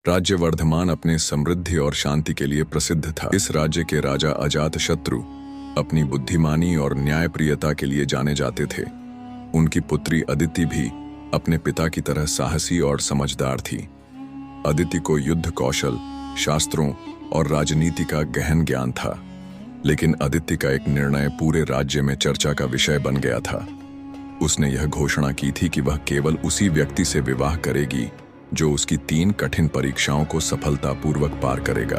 राज्य वर्धमान अपने समृद्धि और शांति के लिए प्रसिद्ध था। इस राज्य के राजा अजातशत्रु अपनी बुद्धिमानी और न्यायप्रियता के लिए जाने जाते थे। उनकी पुत्री अदिति भी अपने पिता की तरह साहसी और समझदार थी। अदिति को युद्ध कौशल, शास्त्रों और राजनीति का गहन ज्ञान था, लेकिन अदिति का एक निर्णय पूरे राज्य में चर्चा का विषय बन गया था। उसने यह घोषणा की थी कि वह केवल उसी व्यक्ति से विवाह करेगी जो उसकी 3 कठिन परीक्षाओं को सफलतापूर्वक पार करेगा।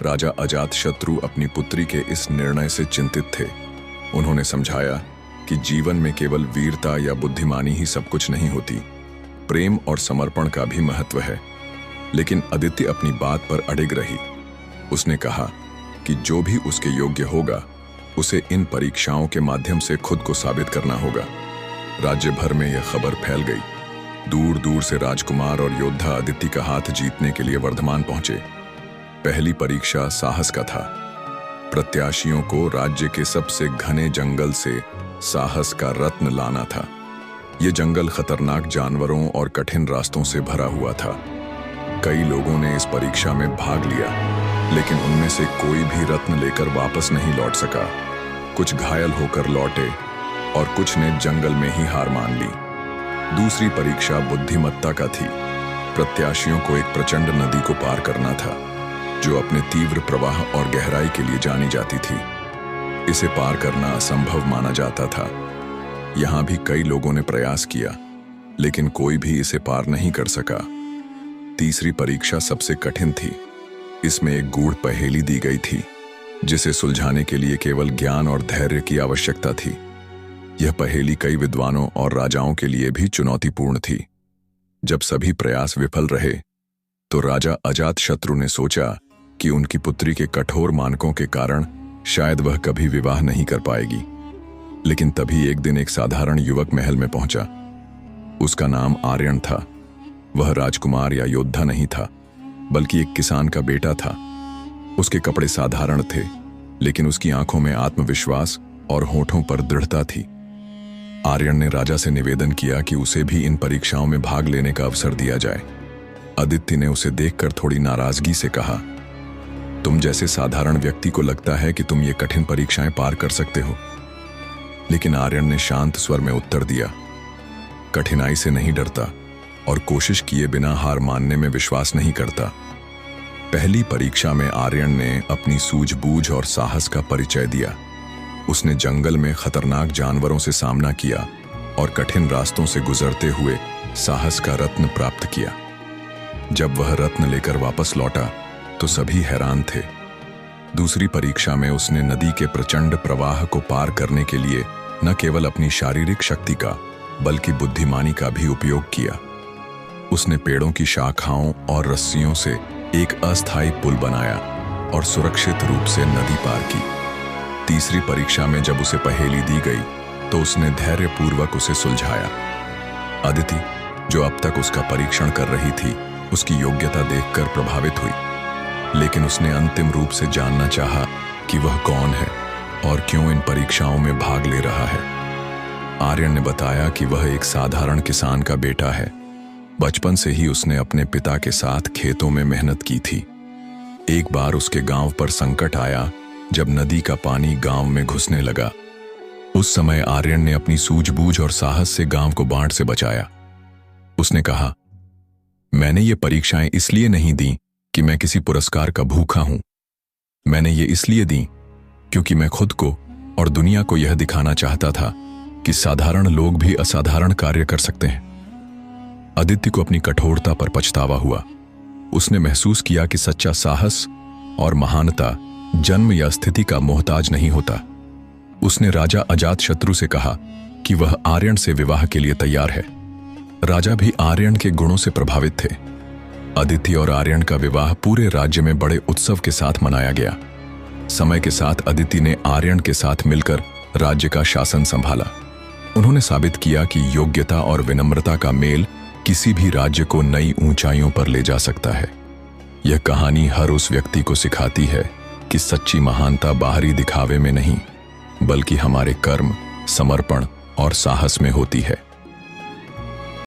राजा अजातशत्रु अपनी पुत्री के इस निर्णय से चिंतित थे। उन्होंने समझाया कि जीवन में केवल वीरता या बुद्धिमानी ही सब कुछ नहीं होती, प्रेम और समर्पण का भी महत्व है। लेकिन अदिति अपनी बात पर अडिग रही। उसने कहा कि जो भी उसके योग्य होगा उसे इन परीक्षाओं के माध्यम से खुद को साबित करना होगा। राज्य भर में यह खबर फैल गई। दूर दूर से राजकुमार और योद्धा अदिति का हाथ जीतने के लिए वर्धमान पहुंचे। पहली परीक्षा साहस का था। प्रत्याशियों को राज्य के सबसे घने जंगल से साहस का रत्न लाना था। यह जंगल खतरनाक जानवरों और कठिन रास्तों से भरा हुआ था। कई लोगों ने इस परीक्षा में भाग लिया, लेकिन उनमें से कोई भी रत्न लेकर वापस नहीं लौट सका। कुछ घायल होकर लौटे और कुछ ने जंगल में ही हार मान ली। दूसरी परीक्षा बुद्धिमत्ता का थी। प्रत्याशियों को एक प्रचंड नदी को पार करना था, जो अपने तीव्र प्रवाह और गहराई के लिए जानी जाती थी। इसे पार करना असंभव माना जाता था। यहां भी कई लोगों ने प्रयास किया, लेकिन कोई भी इसे पार नहीं कर सका। तीसरी परीक्षा सबसे कठिन थी। इसमें एक गूढ़ पहेली दी गई थी, जिसे सुलझाने के लिए केवल ज्ञान और धैर्य की आवश्यकता थी। यह पहेली कई विद्वानों और राजाओं के लिए भी चुनौतीपूर्ण थी। जब सभी प्रयास विफल रहे, तो राजा अजातशत्रु ने सोचा कि उनकी पुत्री के कठोर मानकों के कारण शायद वह कभी विवाह नहीं कर पाएगी। लेकिन तभी एक दिन एक साधारण युवक महल में पहुंचा। उसका नाम आर्यन था। वह राजकुमार या योद्धा नहीं था, बल्कि एक किसान का बेटा था। उसके कपड़े साधारण थे, लेकिन उसकी आंखों में आत्मविश्वास और होठों पर दृढ़ता थी। आर्यन ने राजा से निवेदन किया कि उसे भी इन परीक्षाओं में भाग लेने का अवसर दिया जाए। अदिति ने उसे देखकर थोड़ी नाराजगी से कहा, तुम जैसे साधारण व्यक्ति को लगता है कि तुम ये कठिन परीक्षाएं पार कर सकते हो। लेकिन आर्यन ने शांत स्वर में उत्तर दिया, कठिनाई से नहीं डरता और कोशिश किए बिना हार मानने में विश्वास नहीं करता। पहली परीक्षा में आर्यन ने अपनी सूझबूझ और साहस का परिचय दिया। उसने जंगल में खतरनाक जानवरों से सामना किया और कठिन रास्तों से गुजरते हुए साहस का रत्न प्राप्त किया। जब वह रत्न लेकर वापस लौटा तो सभी हैरान थे। दूसरी परीक्षा में उसने नदी के प्रचंड प्रवाह को पार करने के लिए न केवल अपनी शारीरिक शक्ति का, बल्कि बुद्धिमानी का भी उपयोग किया। उसने पेड़ों की शाखाओं और रस्सियों से एक अस्थायी पुल बनाया और सुरक्षित रूप से नदी पार की। तीसरी परीक्षा में जब उसे पहेली दी गई, तो उसने धैर्यपूर्वक उसे सुलझाया। अदिति, जो अब तक उसका परीक्षण कर रही थी, उसकी योग्यता देखकर प्रभावित हुई, लेकिन उसने अंतिम रूप से जानना चाहा कि वह कौन है और क्यों इन परीक्षाओं में भाग ले रहा है। आर्यन ने बताया कि वह एक साधारण किसान का बेटा है। बचपन से ही उसने अपने पिता के साथ खेतों में मेहनत की थी। एक बार उसके गांव पर संकट आया जब नदी का पानी गांव में घुसने लगा। उस समय आर्यन ने अपनी सूझबूझ और साहस से गांव को बाढ़ से बचाया। उसने कहा, मैंने ये परीक्षाएं इसलिए नहीं दी कि मैं किसी पुरस्कार का भूखा हूं। मैंने ये इसलिए दी क्योंकि मैं खुद को और दुनिया को यह दिखाना चाहता था कि साधारण लोग भी असाधारण कार्य कर सकते हैं। अदिति को अपनी कठोरता पर पछतावा हुआ। उसने महसूस किया कि सच्चा साहस और महानता जन्म या स्थिति का मोहताज नहीं होता। उसने राजा अजातशत्रु से कहा कि वह आर्यन से विवाह के लिए तैयार है। राजा भी आर्यन के गुणों से प्रभावित थे। अदिति और आर्यन का विवाह पूरे राज्य में बड़े उत्सव के साथ मनाया गया। समय के साथ अदिति ने आर्यन के साथ मिलकर राज्य का शासन संभाला। उन्होंने साबित किया कि योग्यता और विनम्रता का मेल किसी भी राज्य को नई ऊंचाइयों पर ले जा सकता है। यह कहानी हर उस व्यक्ति को सिखाती है कि सच्ची महानता बाहरी दिखावे में नहीं, बल्कि हमारे कर्म, समर्पण और साहस में होती है।